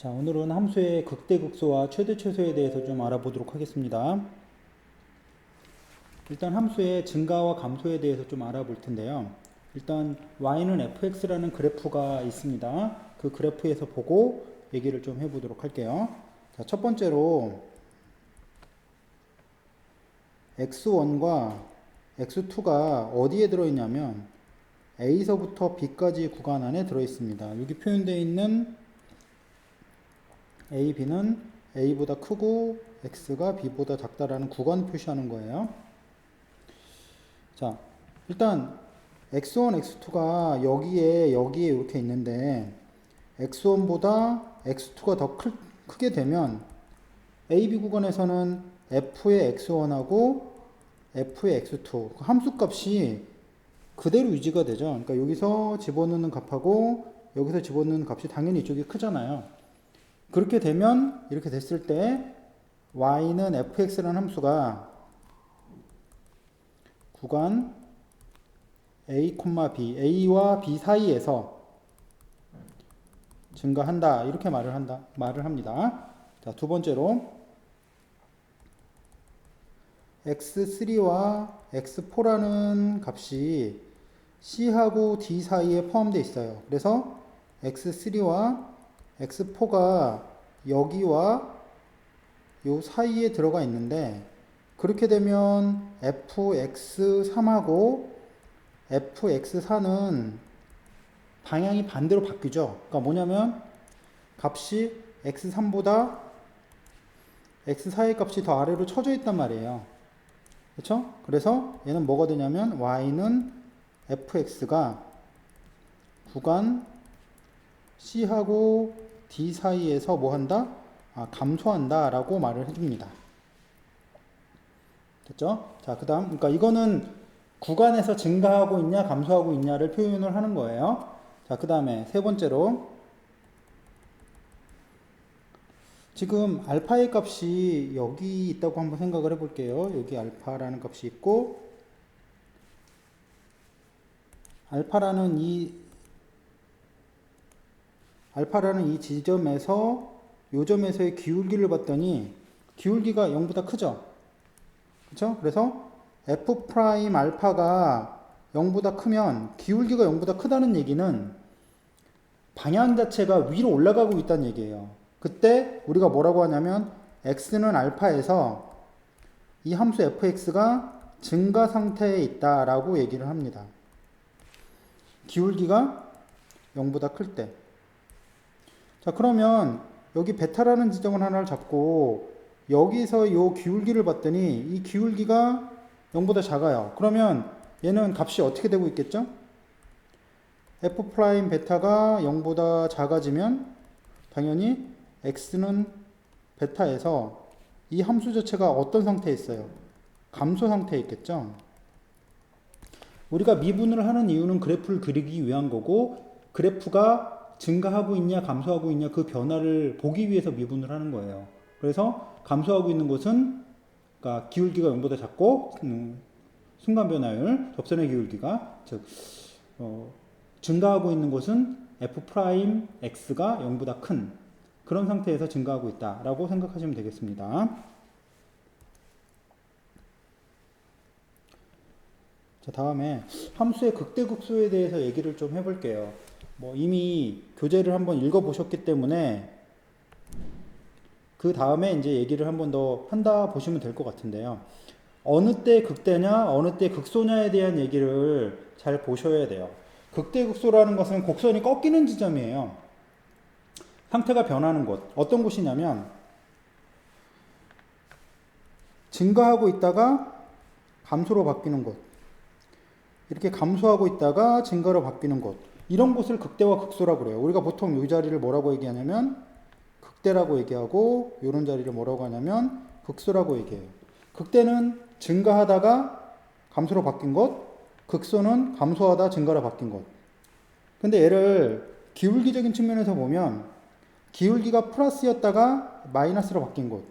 자, 오늘은 함수의 극대극소와 최대최소에 대해서 좀 알아보도록 하겠습니다. 일단 함수의 증가와 감소에 대해서 좀 알아볼 텐데요. 일단 y는 fx라는 그래프가 있습니다. 그 그래프에서 보고 얘기를 좀 해보도록 할게요. 자, 첫 번째로 x1과 x2가 어디에 들어있냐면 a서부터 b까지 구간 안에 들어있습니다. 여기 표현되어 있는 a, b는 a보다 크고 x가 b보다 작다라는 구간 표시하는 거예요. 자, 일단 x1, x2가 여기에 이렇게 있는데 x1보다 x2가 더 크게 되면 a, b 구간에서는 f의 x1하고 f의 x2 함수값이 그대로 유지가 되죠. 그러니까 여기서 집어넣는 값하고 여기서 집어넣는 값이 당연히 이쪽이 크잖아요. 그렇게 되면 이렇게 됐을 때 y는 fx라는 함수가 구간 a, b, a와 b 사이에서 증가한다. 이렇게 말을 합니다. 자, 두 번째로 x3와 x4라는 값이 c하고 d 사이에 포함되어 있어요. 그래서 x3와 x4가 여기와 요 사이에 들어가 있는데 그렇게 되면 fx3하고 fx4는 방향이 반대로 바뀌죠. 그러니까 뭐냐면 값이 x3보다 x4의 값이 더 아래로 쳐져 있단 말이에요. 그렇죠? 그래서 얘는 뭐가 되냐면 y는 fx가 구간 c하고 d 사이에서 뭐 한다? 감소한다 라고 말을 해줍니다. 됐죠? 자, 그 다음 그러니까 이거는 구간에서 증가하고 있냐 감소하고 있냐를 표현을 하는 거예요. 자, 그 다음에 세 번째로 지금 알파의 값이 여기 있다고 한번 생각을 해볼게요. 여기 알파라는 값이 있고 알파라는 이 지점에서 요 점에서의 기울기를 봤더니 기울기가 0보다 크죠. 그렇죠? 그래서 f 프라임 알파가 0보다 크면 기울기가 0보다 크다는 얘기는 방향 자체가 위로 올라가고 있다는 얘기예요. 그때 우리가 뭐라고 하냐면 x는 알파에서 이 함수 fx가 증가 상태에 있다라고 얘기를 합니다. 기울기가 0보다 클 때. 자, 그러면 여기 베타라는 지점을 하나를 잡고 여기서 이 기울기를 봤더니 이 기울기가 0보다 작아요. 그러면 얘는 값이 어떻게 되고 있겠죠? f 프라임 베타가 0보다 작아지면 당연히 x는 베타에서 이 함수 자체가 어떤 상태에 있어요? 감소 상태에 있겠죠? 우리가 미분을 하는 이유는 그래프를 그리기 위한 거고 그래프가 증가하고 있냐 감소하고 있냐 그 변화를 보기 위해서 미분을 하는 거예요. 그래서 감소하고 있는 곳은 그러니까 기울기가 0보다 작고 순간 변화율 접선의 기울기가 즉 증가하고 있는 곳은 f 프라임 x가 0보다 큰 그런 상태에서 증가하고 있다라고 생각하시면 되겠습니다. 자, 다음에 함수의 극대극소에 대해서 얘기를 좀 해볼게요. 뭐 이미 교재를 한번 읽어보셨기 때문에 그 다음에 이제 얘기를 한번 더 한다 보시면 될 것 같은데요. 어느 때 극대냐, 어느 때 극소냐에 대한 얘기를 잘 보셔야 돼요. 극대극소라는 것은 곡선이 꺾이는 지점이에요. 상태가 변하는 곳. 어떤 곳이냐면 증가하고 있다가 감소로 바뀌는 곳. 이렇게 감소하고 있다가 증가로 바뀌는 곳. 이런 곳을 극대와 극소라고 그래요. 우리가 보통 이 자리를 뭐라고 얘기하냐면 극대라고 얘기하고 이런 자리를 뭐라고 하냐면 극소라고 얘기해요. 극대는 증가하다가 감소로 바뀐 곳, 극소는 감소하다 증가로 바뀐 곳. 근데 얘를 기울기적인 측면에서 보면 기울기가 플러스였다가 마이너스로 바뀐 곳,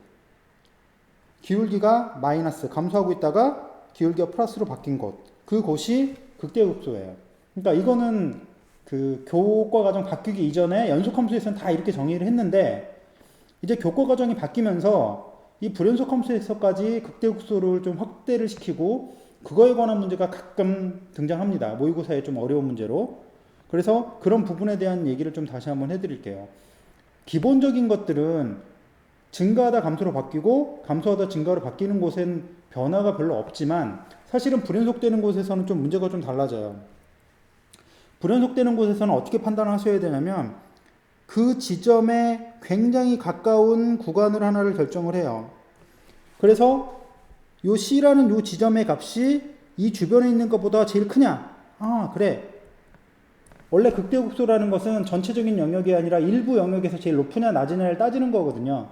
기울기가 마이너스 감소하고 있다가 기울기가 플러스로 바뀐 곳, 그곳이 극대극소예요. 그러니까 이거는 그 교과 과정 바뀌기 이전에 연속 함수에서는 다 이렇게 정의를 했는데 이제 교과 과정이 바뀌면서 이 불연속 함수에서까지 극대극소를 좀 확대를 시키고 그거에 관한 문제가 가끔 등장합니다. 모의고사에 좀 어려운 문제로. 그래서 그런 부분에 대한 얘기를 좀 다시 한번 해드릴게요. 기본적인 것들은 증가하다 감소로 바뀌고 감소하다 증가로 바뀌는 곳엔 변화가 별로 없지만 사실은 불연속되는 곳에서는 좀 문제가 좀 달라져요. 불연속되는 곳에서는 어떻게 판단하셔야 되냐면 그 지점에 굉장히 가까운 구간을 하나를 결정을 해요. 그래서 요 C라는 요 지점의 값이 이 주변에 있는 것보다 제일 크냐? 아, 그래. 원래 극대극소라는 것은 전체적인 영역이 아니라 일부 영역에서 제일 높으냐 낮으냐를 따지는 거거든요.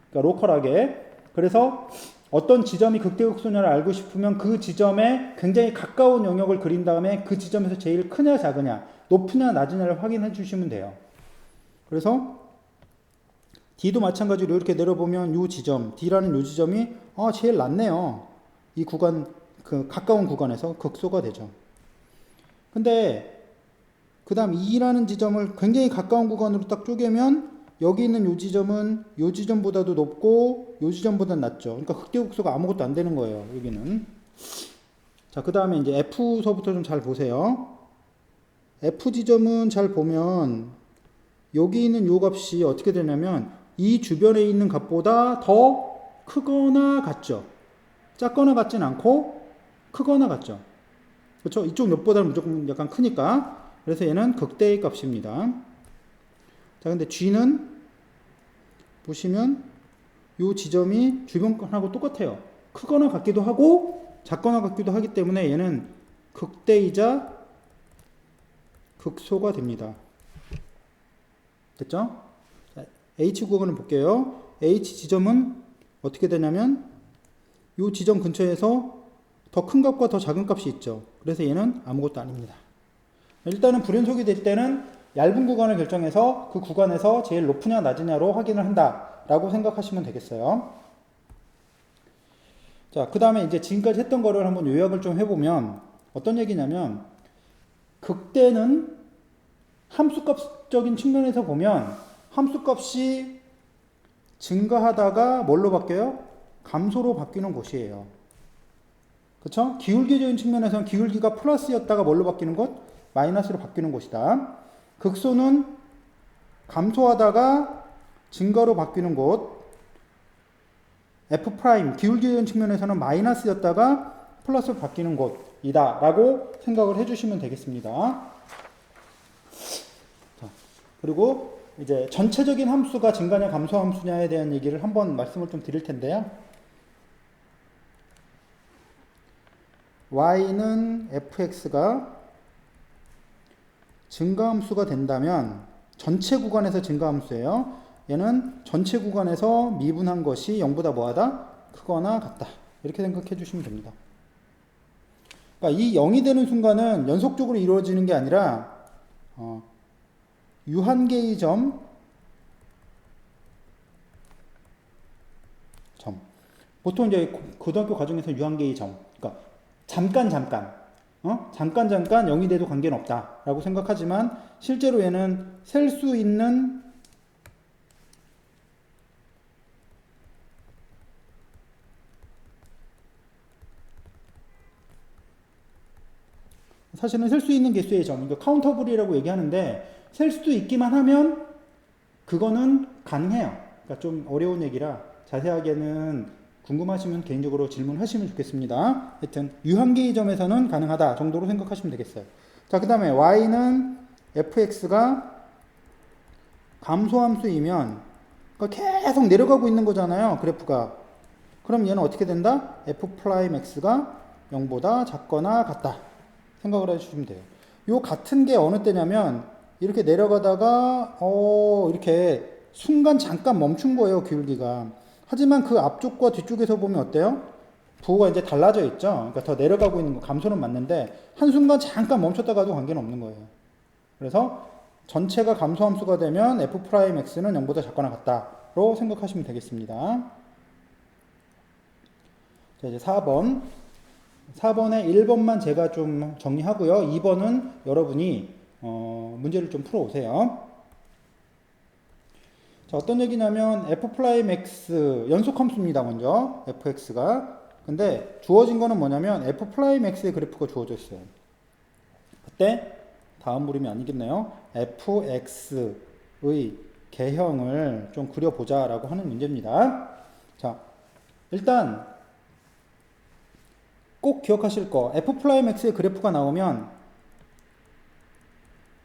그러니까 로컬하게. 그래서 어떤 지점이 극대극소냐를 알고 싶으면 그 지점에 굉장히 가까운 영역을 그린 다음에 그 지점에서 제일 크냐 작으냐, 높으냐 낮으냐를 확인해 주시면 돼요. 그래서 D도 마찬가지로 이렇게 내려보면 이 지점, D라는 이 지점이 제일 낮네요. 이 구간, 그 가까운 구간에서 극소가 되죠. 근데 그 다음 E라는 지점을 굉장히 가까운 구간으로 딱 쪼개면 여기 있는 이 지점은 이 지점보다도 높고 이 지점보다는 낮죠. 그러니까 극대극소가 아무것도 안 되는 거예요. 여기는. 자, 그 다음에 이제 F서부터 좀 잘 보세요. F 지점은 잘 보면 여기 있는 이 값이 어떻게 되냐면 이 주변에 있는 값보다 더 크거나 같죠. 작거나 같진 않고 크거나 같죠. 그렇죠? 이쪽 옆보다는 무조건 약간 크니까. 그래서 얘는 극대의 값입니다. 자, 근데 G는 보시면 이 지점이 주변 하고 똑같아요. 크거나 같기도 하고 작거나 같기도 하기 때문에 얘는 극대이자 극소가 됩니다. 됐죠? 자, H 구간을 볼게요. H 지점은 어떻게 되냐면 이 지점 근처에서 더 큰 값과 더 작은 값이 있죠. 그래서 얘는 아무것도 아닙니다. 일단은 불연속이 될 때는 얇은 구간을 결정해서 그 구간에서 제일 높으냐 낮으냐로 확인을 한다라고 생각하시면 되겠어요. 자, 그 다음에 이제 지금까지 했던 거를 한번 요약을 좀 해보면 어떤 얘기냐면 극대는 함수값적인 측면에서 보면 함수값이 증가하다가 뭘로 바뀌어요? 감소로 바뀌는 곳이에요. 그렇죠? 기울기적인 측면에서는 기울기가 플러스였다가 뭘로 바뀌는 곳? 마이너스로 바뀌는 곳이다. 극소는 감소하다가 증가로 바뀌는 곳. F' 기울기적인 측면에서는 마이너스였다가 플러스로 바뀌는 곳이다 라고 생각을 해주시면 되겠습니다. 자, 그리고 이제 전체적인 함수가 증가냐 감소 함수냐에 대한 얘기를 한번 말씀을 좀 드릴 텐데요. y는 fx가 증가함수가 된다면 전체 구간에서 증가함수예요. 얘는 전체 구간에서 미분한 것이 0보다 뭐하다? 크거나 같다. 이렇게 생각해 주시면 됩니다. 그러니까 이 0이 되는 순간은 연속적으로 이루어지는 게 아니라 유한계의 점 보통 이제 고등학교 과정에서 유한계의 점 그러니까 잠깐 0이 돼도 관계는 없다라고 생각하지만 실제로 얘는 셀 수 있는 사실은 셀 수 있는 개수의 점, 그러니까 카운터블이라고 얘기하는데 셀 수도 있기만 하면 그거는 가능해요. 그러니까 좀 어려운 얘기라 자세하게는 궁금하시면 개인적으로 질문하시면 좋겠습니다. 하여튼 유한계의 점에서는 가능하다 정도로 생각하시면 되겠어요. 자, 그 다음에 y는 fx가 감소함수이면 그러니까 계속 내려가고 있는 거잖아요. 그래프가. 그럼 얘는 어떻게 된다? f'x가 0보다 작거나 같다. 생각을 해주시면 돼요. 요 같은 게 어느 때냐면 이렇게 내려가다가 이렇게 순간 잠깐 멈춘 거예요. 기울기가. 하지만 그 앞쪽과 뒤쪽에서 보면 어때요? 부호가 이제 달라져 있죠. 그러니까 더 내려가고 있는 거 감소는 맞는데 한순간 잠깐 멈췄다가도 관계는 없는 거예요. 그래서 전체가 감소함수가 되면 f'x는 0보다 작거나 같다로 생각하시면 되겠습니다. 자, 이제 4번에 1번만 제가 좀 정리하고요. 2번은 여러분이 문제를 좀 풀어오세요. 자, 어떤 얘기냐면 f'(x) 연속함수입니다. 먼저 fx가. 근데 주어진 거는 뭐냐면 f'x의 그래프가 주어져 있어요. 그때 다음 물음이 아니겠네요. fx의 개형을 좀 그려보자 라고 하는 문제입니다. 자, 일단 꼭 기억하실 거, f'x의 그래프가 나오면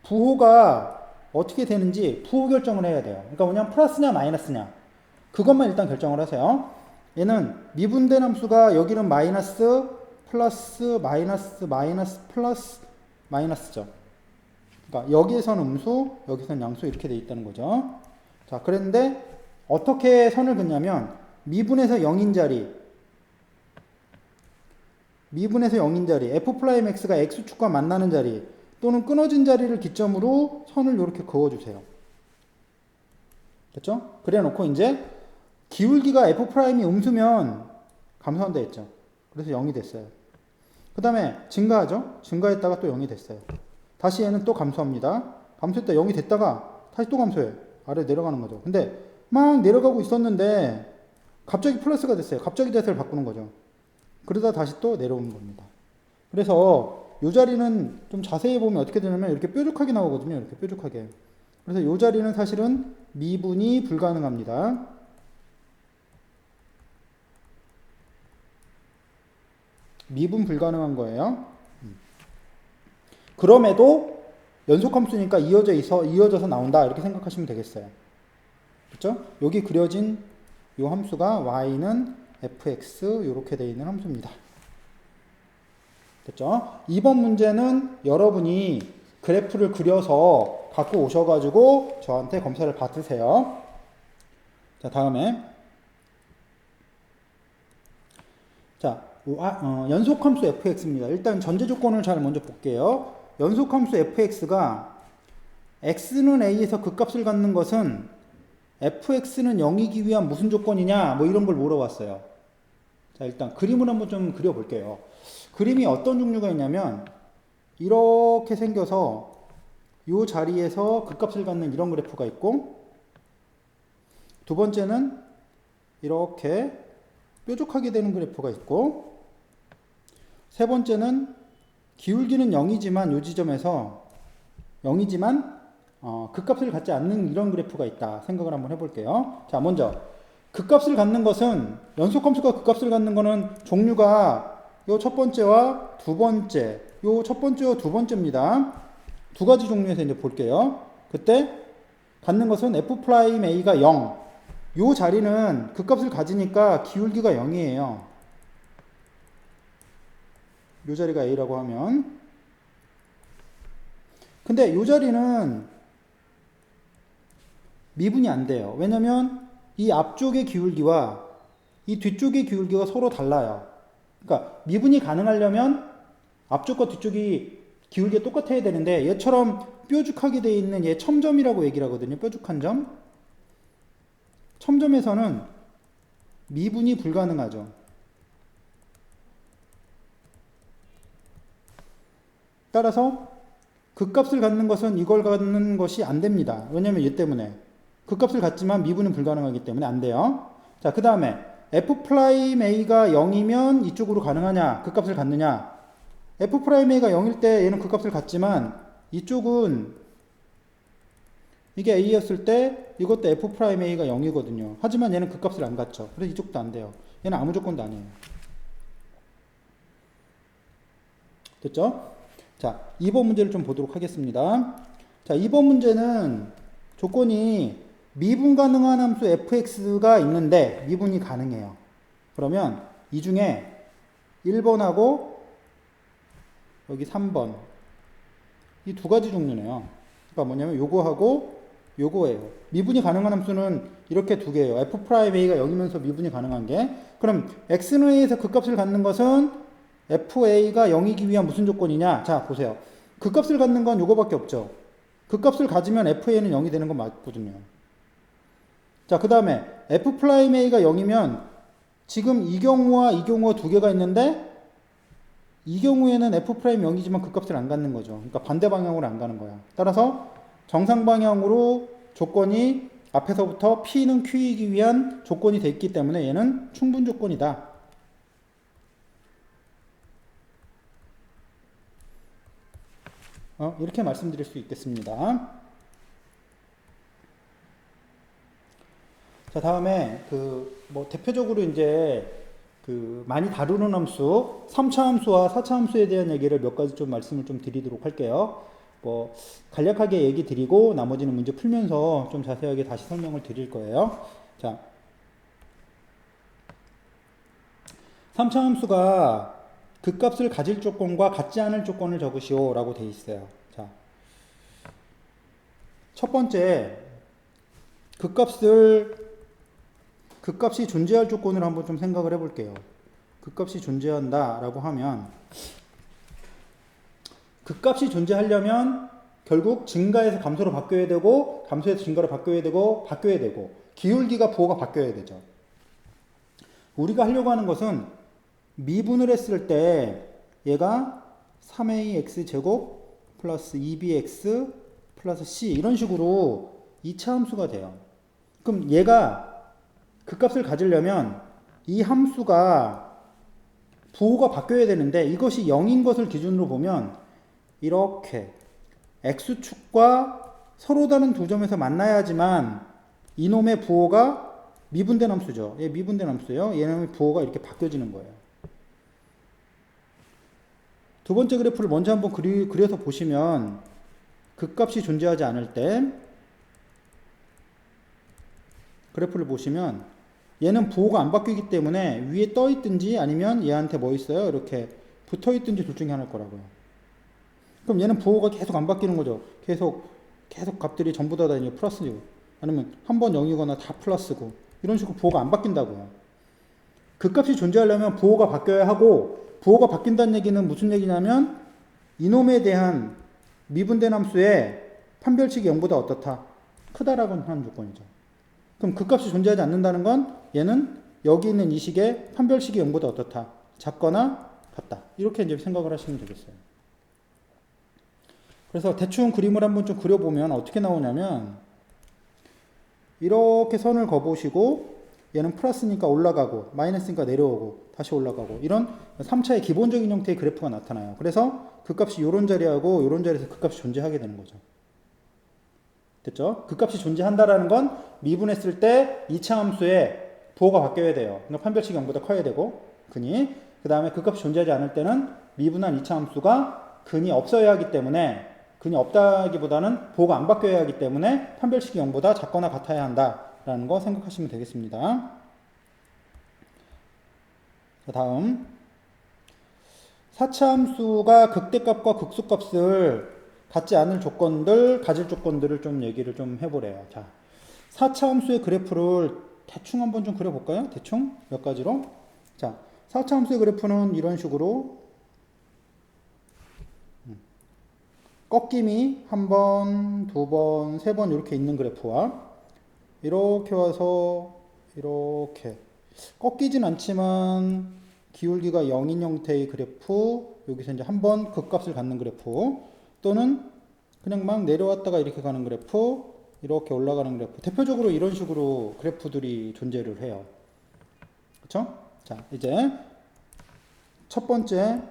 부호가 어떻게 되는지 부호 결정을 해야 돼요. 그러니까 뭐냐면 플러스냐 마이너스냐 그것만 일단 결정을 하세요. 얘는 미분된 함수가 여기는 마이너스 플러스 마이너스 마이너스 플러스 마이너스죠. 그러니까 여기에서는 음수, 여기서는 양수 이렇게 돼 있다는 거죠. 자, 그런데 어떻게 선을 긋냐면 미분에서 0인 자리, 미분에서 0인 자리, f'x가 x축과 만나는 자리 또는 끊어진 자리를 기점으로 선을 이렇게 그어주세요. 됐죠? 그래 놓고 이제 기울기가 f'이 음수면 감소한다 했죠. 그래서 0이 됐어요. 그 다음에 증가하죠? 증가했다가 또 0이 됐어요. 다시 얘는 또 감소합니다. 감소했다 0이 됐다가 다시 또 감소해. 아래 내려가는 거죠. 근데 막 내려가고 있었는데 갑자기 플러스가 됐어요. 갑자기 자세를 바꾸는 거죠. 그러다 다시 또 내려오는 겁니다. 그래서 이 자리는 좀 자세히 보면 어떻게 되냐면 이렇게 뾰족하게 나오거든요. 이렇게 뾰족하게. 그래서 이 자리는 사실은 미분이 불가능합니다. 미분 불가능한 거예요. 그럼에도 연속함수니까 이어져서 나온다 이렇게 생각하시면 되겠어요. 그렇죠? 여기 그려진 이 함수가 y는 fx 이렇게 되어 있는 함수입니다. 됐죠? 이번 문제는 여러분이 그래프를 그려서 갖고 오셔가지고 저한테 검사를 받으세요. 자, 다음에 자, 연속함수 fx입니다. 일단 전제 조건을 잘 먼저 볼게요. 연속함수 fx가 x는 a에서 극값을 갖는 것은 fx는 0이기 위한 무슨 조건이냐 뭐 이런 걸 물어봤어요. 자, 일단 그림을 한번 좀 그려볼게요. 그림이 어떤 종류가 있냐면 이렇게 생겨서 이 자리에서 극값을 갖는 이런 그래프가 있고, 두 번째는 이렇게 뾰족하게 되는 그래프가 있고, 세 번째는 기울기는 0이지만 이 지점에서 0이지만 극값을 갖지 않는 이런 그래프가 있다 생각을 한번 해볼게요. 자, 먼저 극값을 갖는 것은, 연속함수가 극값을 갖는 거는 종류가 요 첫 번째와 두 번째, 요 첫 번째와 두 번째입니다. 두 가지 종류에서 이제 볼게요. 그때 갖는 것은 f'a가 0. 요 자리는 극값을 가지니까 기울기가 0이에요. 요 자리가 a라고 하면. 근데 요 자리는 미분이 안 돼요. 왜냐면 이 앞쪽의 기울기와 이 뒤쪽의 기울기가 서로 달라요. 그러니까 미분이 가능하려면 앞쪽과 뒤쪽이 기울기가 똑같아야 되는데 얘처럼 뾰족하게 되어 있는 얘 첨점이라고 얘기를 하거든요. 뾰족한 점. 첨점에서는 미분이 불가능하죠. 따라서 극값을 갖는 것은 이걸 갖는 것이 안 됩니다. 왜냐면 얘 때문에 극값을 갖지만 미분은 불가능하기 때문에 안 돼요. 자, 그 다음에 f'a가 0이면 이쪽으로 가능하냐? 극값을 갖느냐? f'a가 0일 때 얘는 극값을 갖지만 이쪽은 이게 a였을 때 이것도 f'a가 0이거든요. 하지만 얘는 극값을 안 갖죠. 그래서 이쪽도 안 돼요. 얘는 아무 조건도 아니에요. 됐죠? 자, 2번 문제를 좀 보도록 하겠습니다. 자, 2번 문제는 조건이 미분 가능한 함수 fx가 있는데 미분이 가능해요. 그러면 이 중에 1번하고 여기 3번 이 두 가지 종류네요. 그러니까 뭐냐면 요거하고 요거예요. 미분이 가능한 함수는 이렇게 두 개예요. f'a가 0이면서 미분이 가능한 게. 그럼 x는 a에서 극값을 갖는 것은 fa가 0이기 위한 무슨 조건이냐? 자, 보세요. 극값을 갖는 건 요거밖에 없죠. 극값을 가지면 fa는 0이 되는 건 맞거든요. 자, 그 다음에 f'a가 0이면 지금 이 경우와 이 경우가 두 개가 있는데 이 경우에는 F'0이지만 그 값을 안 갖는 거죠. 그러니까 반대 방향으로 안 가는 거야. 따라서 정상 방향으로 조건이 앞에서부터 P는 Q이기 위한 조건이 돼 있기 때문에 얘는 충분 조건이다. 이렇게 말씀드릴 수 있겠습니다. 자, 다음에 대표적으로 이제 많이 다루는 함수, 3차 함수와 4차 함수에 대한 얘기를 몇 가지 좀 말씀을 좀 드리도록 할게요. 간략하게 얘기 드리고 나머지는 문제 풀면서 좀 자세하게 다시 설명을 드릴 거예요. 자, 3차 함수가 극값을 가질 조건과 같지 않을 조건을 적으시오 라고 돼 있어요. 자, 첫 번째, 극값이 존재할 조건을 한번 좀 생각을 해볼게요. 극값이 존재한다 라고 하면, 극값이 존재하려면 결국 증가에서 감소로 바뀌어야 되고, 감소에서 증가로 바뀌어야 되고, 기울기가 부호가 바뀌어야 되죠. 우리가 하려고 하는 것은 미분을 했을 때 얘가 3ax제곱 플러스 2bx 플러스 c 이런 식으로 2차 함수가 돼요. 그럼 얘가 극값을 가지려면 이 함수가 부호가 바뀌어야 되는데 이것이 0인 것을 기준으로 보면 이렇게 x축과 서로 다른 두 점에서 만나야지만 이놈의 부호가 미분된 함수죠. 얘 미분된 함수예요. 얘는 부호가 이렇게 바뀌어지는 거예요. 두 번째 그래프를 먼저 한번 그려서 보시면 극값이 존재하지 않을 때 그래프를 보시면 얘는 부호가 안 바뀌기 때문에 위에 떠 있든지 아니면 얘한테 뭐 있어요? 이렇게 붙어 있든지 둘 중에 하나일 거라고요. 그럼 얘는 부호가 계속 안 바뀌는 거죠. 계속 값들이 전부 다 플러스고 아니면 한 번 0이거나 다 플러스고 이런 식으로 부호가 안 바뀐다고요. 극값이 존재하려면 부호가 바뀌어야 하고 부호가 바뀐다는 얘기는 무슨 얘기냐면 이놈에 대한 미분된 함수의 판별식이 0보다 어떻다? 크다라고 하는 조건이죠. 그럼 극값이 존재하지 않는다는 건 얘는 여기 있는 이 식의 판별식이 0보다 어떻다? 작거나 같다. 이렇게 이제 생각을 하시면 되겠어요. 그래서 대충 그림을 한번 좀 그려보면 어떻게 나오냐면 이렇게 선을 그어보시고 얘는 플러스니까 올라가고 마이너스니까 내려오고 다시 올라가고 이런 3차의 기본적인 형태의 그래프가 나타나요. 그래서 극값이 이런 자리하고 이런 자리에서 극값이 존재하게 되는 거죠. 됐죠? 극값이 존재한다라는 건 미분했을 때 2차 함수의 부호가 바뀌어야 돼요. 그러니까 판별식이 0보다 커야 되고 근이 그 다음에 극값이 존재하지 않을 때는 미분한 2차 함수가 근이 없어야 하기 때문에 근이 없다기보다는 부호가 안 바뀌어야 하기 때문에 판별식이 0보다 작거나 같아야 한다라는 거 생각하시면 되겠습니다. 자, 다음 4차 함수가 극대값과 극소값을 갖지 않을 조건들, 가질 조건들을 좀 얘기를 좀 해보래요. 자, 4차 함수의 그래프를 대충 한번 좀 그려볼까요? 대충 몇 가지로. 자, 4차 함수의 그래프는 이런 식으로 꺾임이 한 번, 두 번, 세 번 이렇게 있는 그래프와 이렇게 와서 이렇게 꺾이진 않지만 기울기가 0인 형태의 그래프, 여기서 이제 한 번 극값을 갖는 그래프, 또는 그냥 막 내려왔다가 이렇게 가는 그래프, 이렇게 올라가는 그래프. 대표적으로 이런 식으로 그래프들이 존재를 해요. 그렇죠? 자, 이제 첫 번째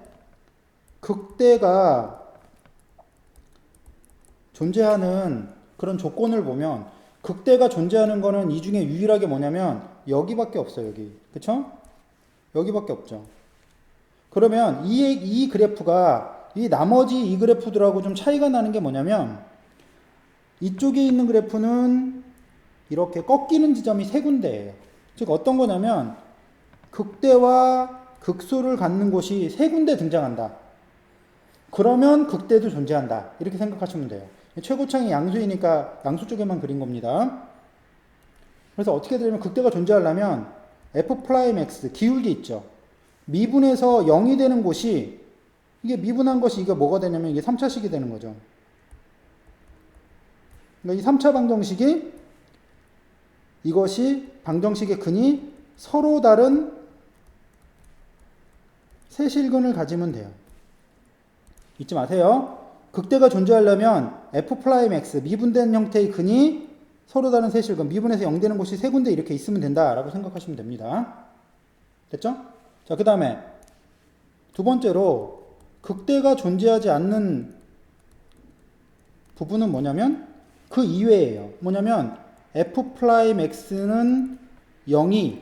극대가 존재하는 그런 조건을 보면 극대가 존재하는 거는 이 중에 유일하게 뭐냐면 여기밖에 없어요. 여기. 그쵸? 여기밖에 없죠. 그러면 이 그래프가 이 나머지 이 그래프들하고 좀 차이가 나는 게 뭐냐면 이쪽에 있는 그래프는 이렇게 꺾이는 지점이 세 군데예요. 즉 어떤 거냐면 극대와 극소를 갖는 곳이 세 군데 등장한다. 그러면 극대도 존재한다. 이렇게 생각하시면 돼요. 최고창이 양수이니까 양수 쪽에만 그린 겁니다. 그래서 어떻게 되냐면 극대가 존재하려면 F'X 기울기 있죠. 미분해서 0이 되는 곳이 이게 미분한 것이 이게 뭐가 되냐면 이게 3차식이 되는 거죠. 그러니까 이 3차 방정식이 이것이 방정식의 근이 서로 다른 세 실근을 가지면 돼요. 잊지 마세요. 극대가 존재하려면 f'(x) 미분된 형태의 근이 서로 다른 세실근 미분에서 0 되는 곳이 세 군데 이렇게 있으면 된다라고 생각하시면 됩니다. 됐죠? 자, 그 다음에 두 번째로 극대가 존재하지 않는 부분은 뭐냐면 그 이외예요. 뭐냐면 f'x는 0이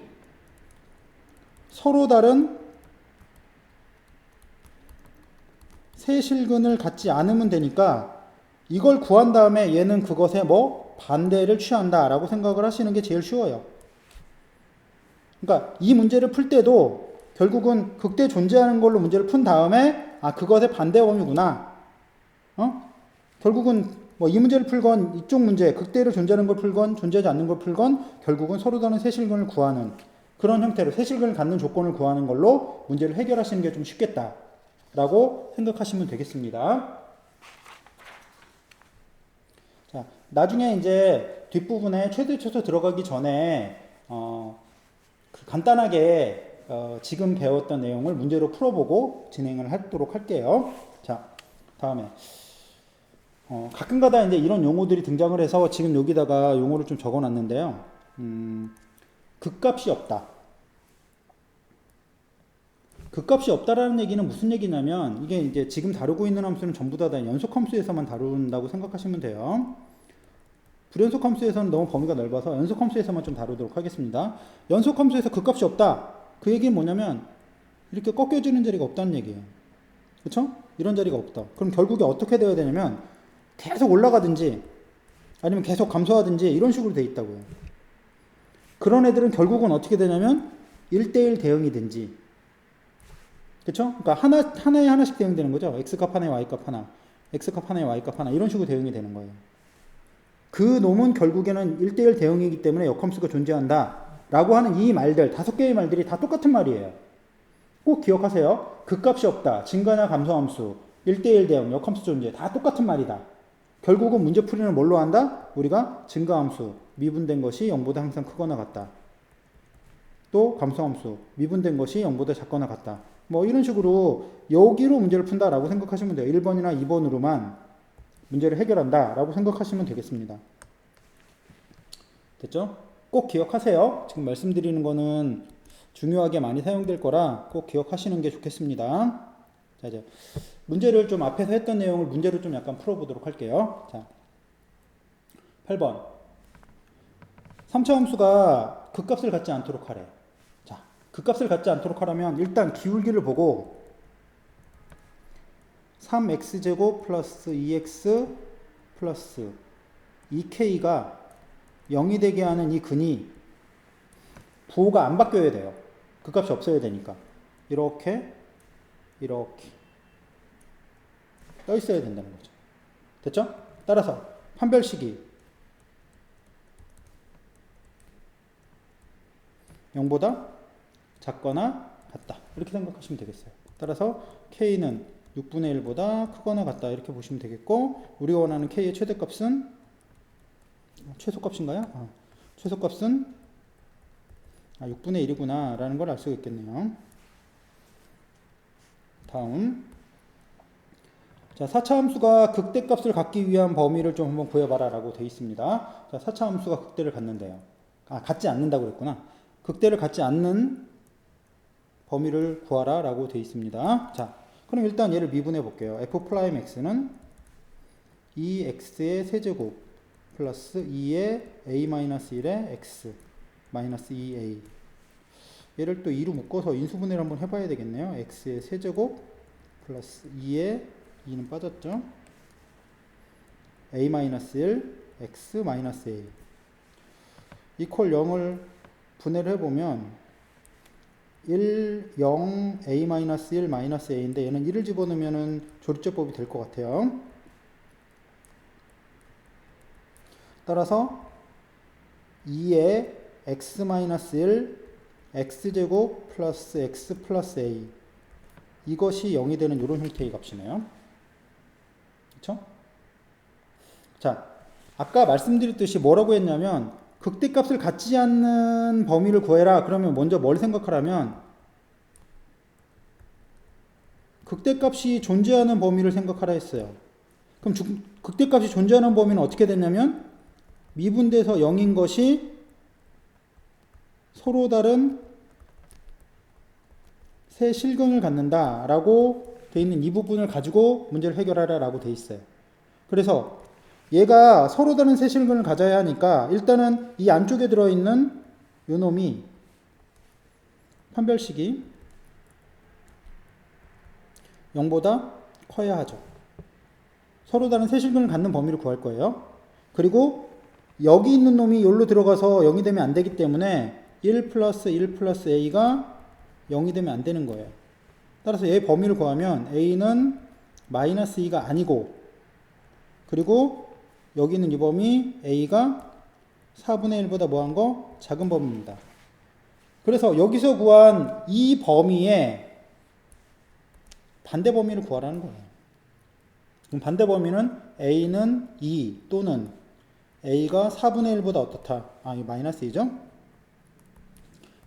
서로 다른 세실근을 갖지 않으면 되니까 이걸 구한 다음에 얘는 그것에 뭐 반대를 취한다 라고 생각을 하시는 게 제일 쉬워요. 그러니까 이 문제를 풀 때도 결국은 극대 존재하는 걸로 문제를 푼 다음에 아 그것의 반대 범위구나. 결국은 뭐 이 문제를 풀건 이쪽 문제 극대로 존재하는 걸 풀건 존재하지 않는 걸 풀건 결국은 서로 다른 세실근을 구하는 그런 형태로 세실근을 갖는 조건을 구하는 걸로 문제를 해결하시는 게 좀 쉽겠다라고 생각하시면 되겠습니다. 자, 나중에 이제 뒷부분에 최대 최소 들어가기 전에 간단하게 지금 배웠던 내용을 문제로 풀어보고 진행을 하도록 할게요. 자, 다음에 가끔가다 이제 이런 용어들이 등장을 해서 지금 여기다가 용어를 좀 적어놨는데요. 극값이 없다. 극값이 없다라는 얘기는 무슨 얘기냐면 이게 이제 지금 다루고 있는 함수는 전부 다 연속 함수에서만 다룬다고 생각하시면 돼요. 불연속 함수에서는 너무 범위가 넓어서 연속 함수에서만 좀 다루도록 하겠습니다. 연속 함수에서 극값이 없다. 그 얘기는 뭐냐면 이렇게 꺾여지는 자리가 없다는 얘기예요. 그렇죠? 이런 자리가 없다. 그럼 결국에 어떻게 되어야 되냐면 계속 올라가든지 아니면 계속 감소하든지 이런 식으로 돼 있다고요. 그런 애들은 결국은 어떻게 되냐면 1대1 대응이든지 그렇죠? 그러니까 하나에 하나씩 대응되는 거죠. x값 하나에 y값 하나, x값 하나에 y값 하나 이런 식으로 대응이 되는 거예요. 그 놈은 결국에는 1대1 대응이기 때문에 역함수가 존재한다 라고 하는 이 말들 5개의 말들이 다 똑같은 말이에요. 꼭 기억하세요. 극값이 없다, 증가나 감소함수, 1대1 대응, 역함수 존재 다 똑같은 말이다. 결국은 문제풀이는 뭘로 한다? 우리가 증가함수, 미분된 것이 0보다 항상 크거나 같다. 또 감소함수, 미분된 것이 0보다 작거나 같다. 뭐 이런 식으로 여기로 문제를 푼다라고 생각하시면 돼요. 1번이나 2번으로만 문제를 해결한다 라고 생각하시면 되겠습니다. 됐죠? 꼭 기억하세요. 지금 말씀드리는 거는 중요하게 많이 사용될 거라 꼭 기억하시는 게 좋겠습니다. 자, 이제 문제를 좀 앞에서 했던 내용을 문제로 좀 약간 풀어보도록 할게요. 자, 8번 3차 함수가 극값을 갖지 않도록 하래. 자, 극값을 갖지 않도록 하려면 일단 기울기를 보고 3x제곱 플러스 2x 플러스 2k가 0이 되게 하는 이 근이 부호가 안 바뀌어야 돼요. 극값이 없어야 되니까. 이렇게 떠 있어야 된다는 거죠. 됐죠? 따라서 판별식이 0보다 작거나 같다. 이렇게 생각하시면 되겠어요. 따라서 k는 6분의 1보다 크거나 같다. 이렇게 보시면 되겠고 우리가 원하는 k의 최대값은 최소값인가요? 최소값은 6분의 1이구나 라는 걸 알 수가 있겠네요. 다음 자, 4차 함수가 극대값을 갖기 위한 범위를 좀 한번 구해봐라 라고 되어 있습니다. 자, 4차 함수가 극대를 갖는데요. 갖지 않는다고 그랬구나. 극대를 갖지 않는 범위를 구하라 라고 되어 있습니다. 자, 그럼 일단 얘를 미분해 볼게요. f'x는 2x의 세제곱 플러스 2의 a-1의 x 마이너스 2a 얘를 또 2로 묶어서 인수분해를 한번 해봐야 되겠네요. x의 세제곱 플러스 2의 2는 빠졌죠. a-1 x 마이너스 a 이퀄 0을 분해를 해보면 1, 0, a-1, 마이너스 a인데 얘는 1을 집어넣으면 조립제법이 될 것 같아요. 따라서 2의 x-1 x제곱 플러스 x 플러스 a 이것이 0이 되는 이런 형태의 값이네요. 그렇죠? 자, 아까 말씀드렸듯이 뭐라고 했냐면 극대값을 갖지 않는 범위를 구해라. 그러면 먼저 뭘 생각하라면 극대값이 존재하는 범위를 생각하라 했어요. 그럼 극대값이 존재하는 범위는 어떻게 됐냐면 미분돼서 0인 것이 서로 다른 세 실근을 갖는다 라고 돼 있는 이 부분을 가지고 문제를 해결하라 라고 돼 있어요. 그래서 얘가 서로 다른 세 실근을 가져야 하니까 일단은 이 안쪽에 들어있는 요 놈이 판별식이 0보다 커야 하죠. 서로 다른 세 실근을 갖는 범위를 구할 거예요. 그리고 여기 있는 놈이 여기로 들어가서 0이 되면 안 되기 때문에 1 플러스 1 플러스 a가 0이 되면 안 되는 거예요. 따라서 얘 범위를 구하면 a는 마이너스 2가 아니고, 그리고 여기 있는 이 범위 a가 4분의 1보다 뭐한 거? 작은 범위입니다. 그래서 여기서 구한 이 범위의 반대 범위를 구하라는 거예요. 그럼 반대 범위는 a는 2 또는 a가 4분의 1보다 어떻다? 아, 이거 마이너스 2죠?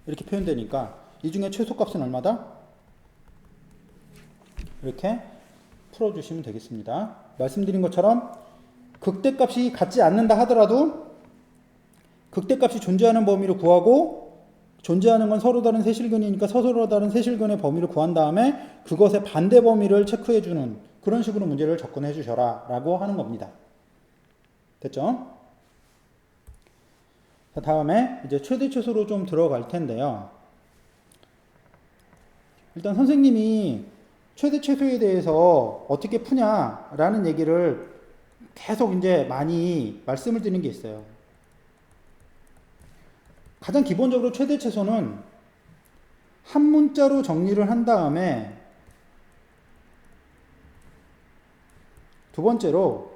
이렇게 표현되니까 이 중에 최소값은 얼마다? 이렇게 풀어주시면 되겠습니다. 말씀드린 것처럼 극대값이 같지 않는다 하더라도 극대값이 존재하는 범위를 구하고, 존재하는 건 서로 다른 세실근이니까 서로 다른 세실근의 범위를 구한 다음에 그것의 반대 범위를 체크해주는 그런 식으로 문제를 접근해 주셔라 라고 하는 겁니다. 됐죠? 자, 다음에 이제 최대 최소로 좀 들어갈 텐데요. 일단 선생님이 최대 최소에 대해서 어떻게 푸냐라는 얘기를 계속 이제 많이 말씀을 드리는 게 있어요. 가장 기본적으로 최대 최소는 한 문자로 정리를 한 다음에 두 번째로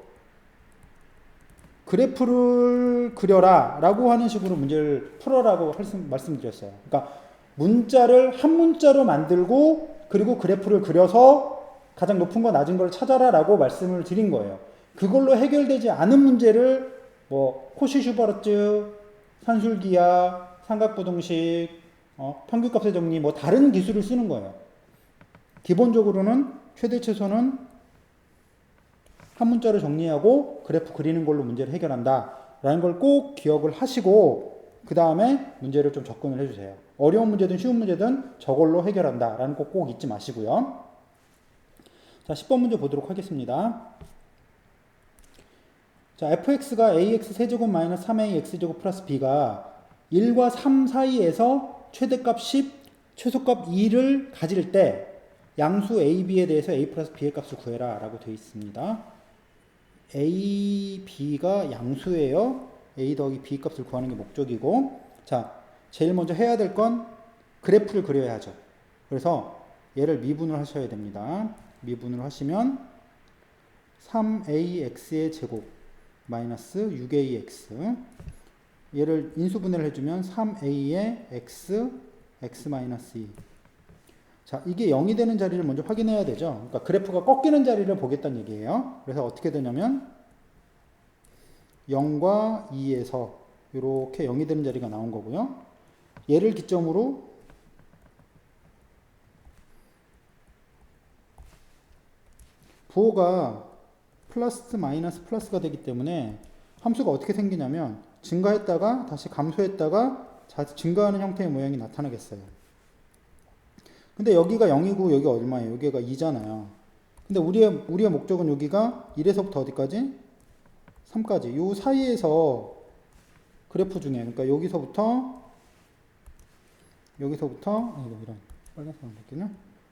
그래프를 그려라 라고 하는 식으로 문제를 풀어라고 말씀드렸어요. 그러니까 문자를 한 문자로 만들고 그리고 그래프를 그려서 가장 높은 거 낮은 걸 찾아라 라고 말씀을 드린 거예요. 그걸로 해결되지 않은 문제를 뭐 코시-슈바르트, 산술기하, 삼각부등식, 평균값의 정리, 뭐 다른 기술을 쓰는 거예요. 기본적으로는 최대 최소는 한 문자로 정리하고 그래프 그리는 걸로 문제를 해결한다 라는 걸 꼭 기억을 하시고 그 다음에 문제를 좀 접근을 해주세요. 어려운 문제든 쉬운 문제든 저걸로 해결한다 라는 거 꼭 잊지 마시고요. 자, 10번 문제 보도록 하겠습니다. 자, fx가 ax 세제곱 마이너스 3ax제곱 플러스 b가 1과 3 사이에서 최대값 10, 최소값 2를 가질 때 양수 a, b에 대해서 a 플러스 b의 값을 구해라 라고 되어 있습니다. a, b가 양수예요. a 더하기 b 값을 구하는 게 목적이고, 자, 제일 먼저 해야 될 건 그래프를 그려야 하죠. 그래서 얘를 미분을 하셔야 됩니다. 미분을 하시면 3ax의 제곱 마이너스 6ax, 얘를 인수분해를 해주면 3a의 x, x 마이너스 2. 자, 이게 0이 되는 자리를 먼저 확인해야 되죠. 그러니까 그래프가 꺾이는 자리를 보겠다는 얘기예요. 그래서 어떻게 되냐면 0과 2에서 이렇게 0이 되는 자리가 나온 거고요. 얘를 기점으로 부호가 플러스 마이너스 플러스가 되기 때문에 함수가 어떻게 생기냐면 증가했다가 다시 감소했다가 증가하는 형태의 모양이 나타나겠어요. 근데 여기가 0이고 여기가 얼마예요? 여기가 2잖아요. 근데 우리의 목적은 여기가 1에서부터 어디까지? 3까지. 요 사이에서 그래프 중에, 그러니까 여기서부터 이런 빨간색 바뀌나?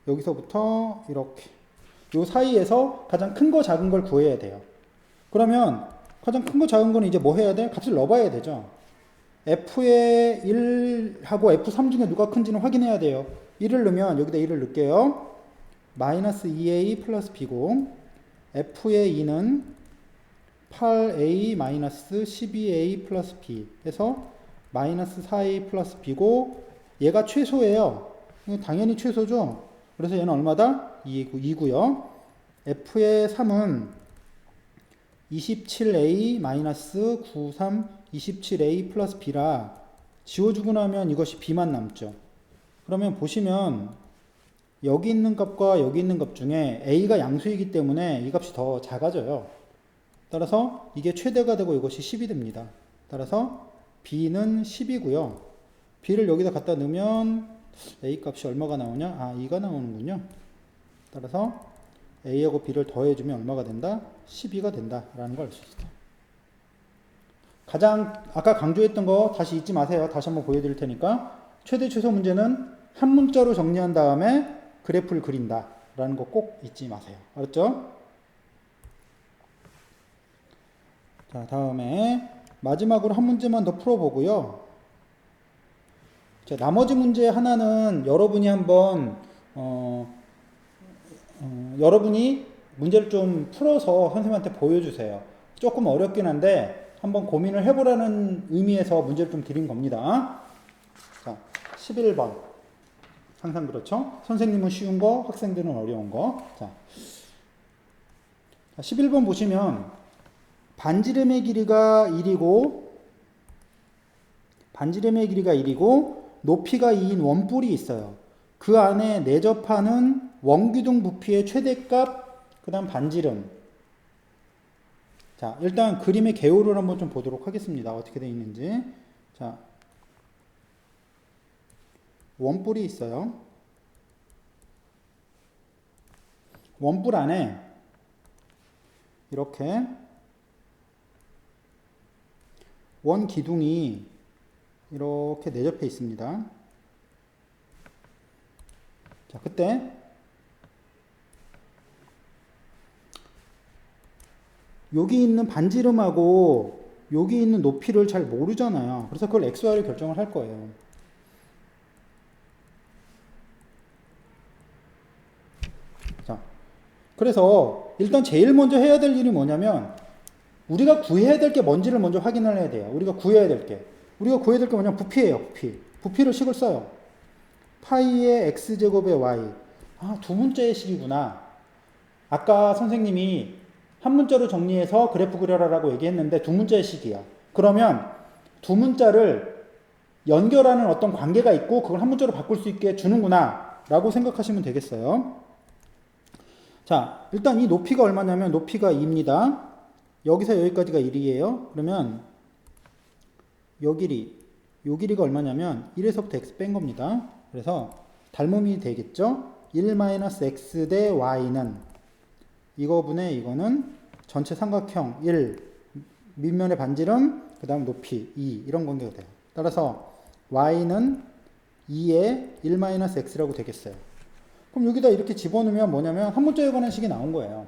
여기서부터 이렇게 요 사이에서 가장 큰 거 작은 걸 구해야 돼요. 그러면 가장 큰 거 작은 거는 이제 뭐 해야 돼? 값을 넣어봐야 되죠. f의 1하고 f3 중에 누가 큰지는 확인해야 돼요. 1을 넣으면 여기다 1을 넣을게요. 마이너스 2a 플러스 b고 f의 2는 8a 마이너스 12a 플러스 b 해서 마이너스 4a 플러스 b고 얘가 최소예요. 당연히 최소죠. 그래서 얘는 얼마다? 2고요. f의 3은 27a 마이너스 93 27a 플러스 b라 지워주고 나면 이것이 b만 남죠. 그러면 보시면 여기 있는 값과 여기 있는 값 중에 a가 양수이기 때문에 이 값이 더 작아져요. 따라서 이게 최대가 되고 이것이 10이 됩니다. 따라서 b는 10이고요. b를 여기다 갖다 넣으면 a 값이 얼마가 나오냐? 아, 2가 나오는군요. 따라서 a하고 b를 더해주면 얼마가 된다? 12가 된다라는 걸 알 수 있어요. 가장 아까 강조했던 거 다시 잊지 마세요. 다시 한번 보여드릴 테니까 최대 최소 문제는 한 문자로 정리한 다음에 그래프를 그린다 라는 거 꼭 잊지 마세요. 알았죠? 자, 다음에 마지막으로 한 문제만 더 풀어보고요. 자, 나머지 문제 하나는 여러분이 한번 여러분이 문제를 좀 풀어서 선생님한테 보여주세요. 조금 어렵긴 한데 한번 고민을 해보라는 의미에서 문제를 좀 드린 겁니다. 자, 11번. 항상 그렇죠? 선생님은 쉬운 거, 학생들은 어려운 거. 자, 11번 보시면 반지름의 길이가 1이고 높이가 2인 원뿔이 있어요. 그 안에 내접하는 원기둥 부피의 최대값, 그 다음 반지름. 자, 일단 그림의 개요를 한번 좀 보도록 하겠습니다. 어떻게 되어 있는지. 자, 원뿔이 있어요. 원뿔 안에 이렇게 원 기둥이 이렇게 내접해 있습니다. 자, 그때 여기 있는 반지름하고 여기 있는 높이를 잘 모르잖아요. 그래서 그걸 XY로 결정을 할 거예요. 자, 그래서 일단 제일 먼저 해야 될 일이 뭐냐면 우리가 구해야 될 게 뭔지를 먼저 확인을 해야 돼요. 우리가 구해야 될 게 뭐냐면 부피예요. 부피를 식을 써요. 파이의 x제곱의 y. 아, 두 문자의 식이구나. 아까 선생님이 한 문자로 정리해서 그래프 그려라라고 얘기했는데 두 문자의 식이야. 그러면 두 문자를 연결하는 어떤 관계가 있고 그걸 한 문자로 바꿀 수 있게 주는구나 라고 생각하시면 되겠어요. 자, 일단 이 높이가 얼마냐면 높이가 2입니다. 여기서 여기까지가 1이에요. 그러면 요 길이가 얼마냐면 1에서부터 x 뺀 겁니다. 그래서 닮음이 되겠죠. 1-x 대 y는 이거분의 이거는 전체 삼각형 1, 밑면의 반지름, 그 다음 높이 2 이런 관계가 돼요. 따라서 y는 2의 1-x라고 되겠어요. 그럼 여기다 이렇게 집어넣으면 뭐냐면 한 문자에 관한 식이 나온 거예요.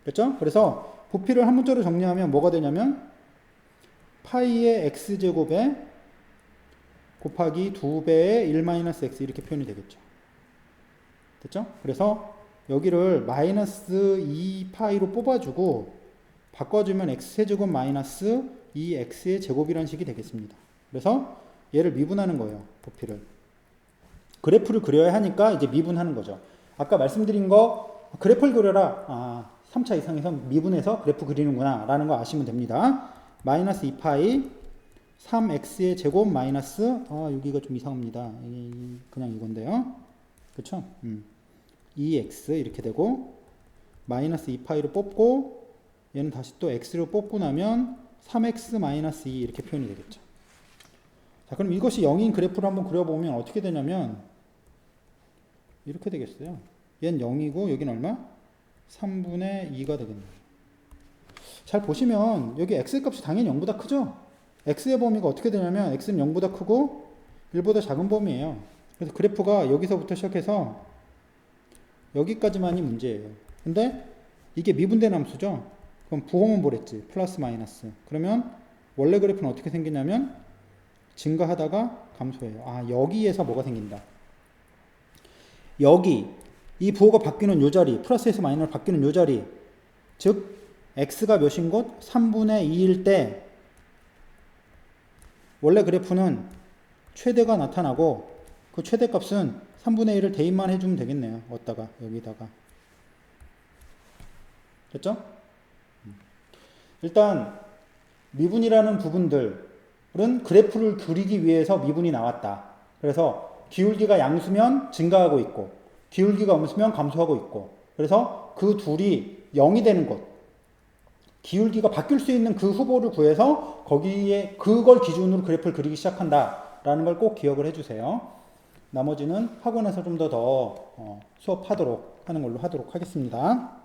그렇죠? 그래서 부피를 한 문자로 정리하면 뭐가 되냐면 파이의 x제곱에 곱하기 2배의 1-x 이렇게 표현이 되겠죠. 됐죠? 그래서 여기를 마이너스 2파이로 뽑아주고 바꿔주면 x제곱 마이너스 2x의 제곱이라는 식이 되겠습니다. 그래서 얘를 미분하는 거예요. 부피를. 그래프를 그려야 하니까 이제 미분하는 거죠. 아까 말씀드린 거 그래프를 그려라. 아, 3차 이상에서 미분해서 그래프 그리는구나 라는 거 아시면 됩니다. 마이너스 2파이 3x의 제곱 마이너스 여기가 좀 이상합니다. 그냥 이건데요. 그렇죠? 2x 이렇게 되고 마이너스 2파이로 뽑고 얘는 다시 또 x로 뽑고 나면 3x 마이너스 2 이렇게 표현이 되겠죠. 자, 그럼 이것이 0인 그래프를 한번 그려보면 어떻게 되냐면 이렇게 되겠어요. 얘는 0이고 여기는 얼마? 3분의 2가 되겠네요. 잘 보시면 여기 x 값이 당연히 0보다 크죠? x의 범위가 어떻게 되냐면 x는 0보다 크고 1보다 작은 범위예요. 그래서 그래프가 여기서부터 시작해서 여기까지만이 문제예요. 근데 이게 미분된 함수죠? 그럼 부호는 뭐랬지? 플러스 마이너스. 그러면 원래 그래프는 어떻게 생기냐면 증가하다가 감소해요. 아, 여기에서 뭐가 생긴다. 여기 이 부호가 바뀌는 요 자리, 플러스에서 마이너스로 바뀌는 요 자리, 즉 x가 몇인 것? 3분의 2일 때 원래 그래프는 최대가 나타나고 그 최대값은 3분의 1을 대입만 해주면 되겠네요. 어디다가 여기다가. 됐죠? 일단 미분이라는 부분들은 그래프를 그리기 위해서 미분이 나왔다. 그래서 기울기가 양수면 증가하고 있고 기울기가 없으면 감소하고 있고. 그래서 그 둘이 0이 되는 것. 기울기가 바뀔 수 있는 그 후보를 구해서 거기에 그걸 기준으로 그래프를 그리기 시작한다라는 걸 꼭 기억을 해주세요. 나머지는 학원에서 좀 더 수업하도록 하는 걸로 하도록 하겠습니다.